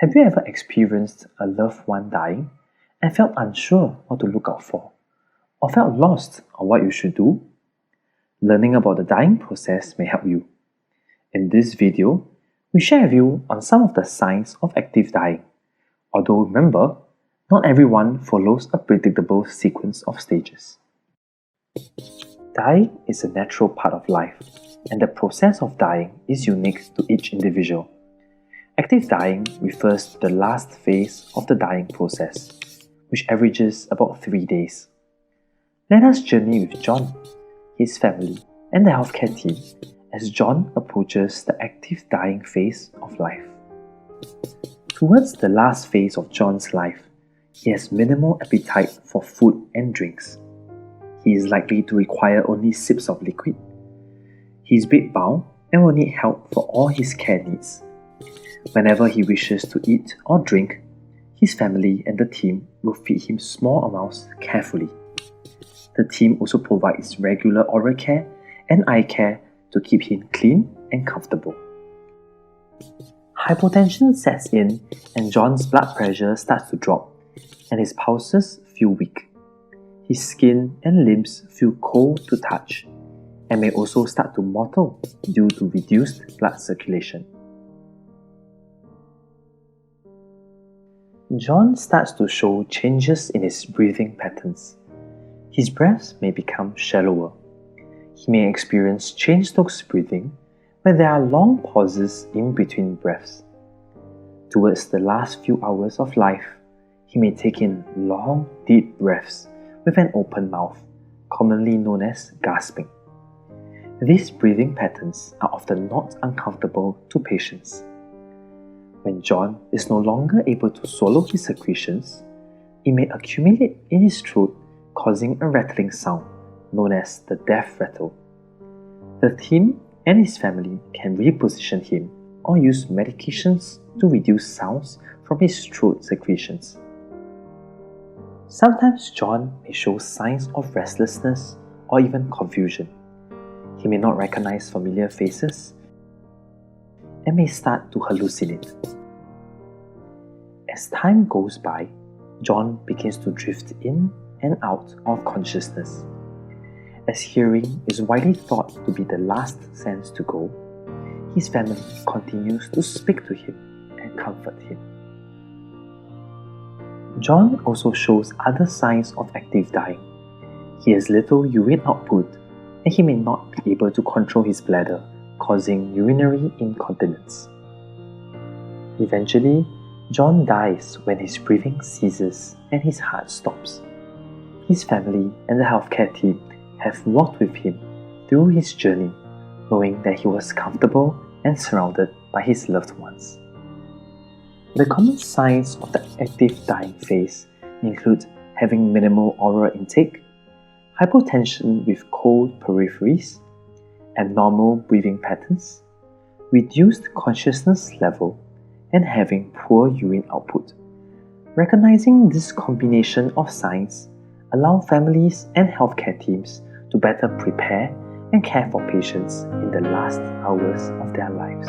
Have you ever experienced a loved one dying and felt unsure what to look out for, or felt lost on what you should do? Learning about the dying process may help you. In this video, we share with you on some of the signs of active dying. Although remember, not everyone follows a predictable sequence of stages. Dying is a natural part of life, and the process of dying is unique to each individual. Active dying refers to the last phase of the dying process, which averages about 3 days. Let us journey with John, his family, and the healthcare team as John approaches the active dying phase of life. Towards the last phase of John's life, he has minimal appetite for food and drinks. He is likely to require only sips of liquid. He is bedbound and will need help for all his care needs. Whenever he wishes to eat or drink, his family and the team will feed him small amounts carefully. The team also provides regular oral care and eye care to keep him clean and comfortable. Hypotension sets in and John's blood pressure starts to drop and his pulses feel weak. His skin and limbs feel cold to touch and may also start to mottle due to reduced blood circulation. John starts to show changes in his breathing patterns. His breaths may become shallower. He may experience Cheyne-Stokes breathing, where there are long pauses in between breaths. Towards the last few hours of life, he may take in long, deep breaths with an open mouth, commonly known as gasping. These breathing patterns are often not uncomfortable to patients. When John is no longer able to swallow his secretions, it may accumulate in his throat, causing a rattling sound known as the death rattle. The team and his family can reposition him or use medications to reduce sounds from his throat secretions. Sometimes John may show signs of restlessness or even confusion. He may not recognize familiar faces and may start to hallucinate. As time goes by, John begins to drift in and out of consciousness. As hearing is widely thought to be the last sense to go, his family continues to speak to him and comfort him. John also shows other signs of active dying. He has little urine output and he may not be able to control his bladder, causing urinary incontinence. Eventually, John dies when his breathing ceases and his heart stops. His family and the healthcare team have walked with him through his journey, knowing that he was comfortable and surrounded by his loved ones. The common signs of the active dying phase include having minimal oral intake, hypotension with cold peripheries, abnormal breathing patterns, reduced consciousness level, and having poor urine output. Recognizing this combination of signs allow families and healthcare teams to better prepare and care for patients in the last hours of their lives.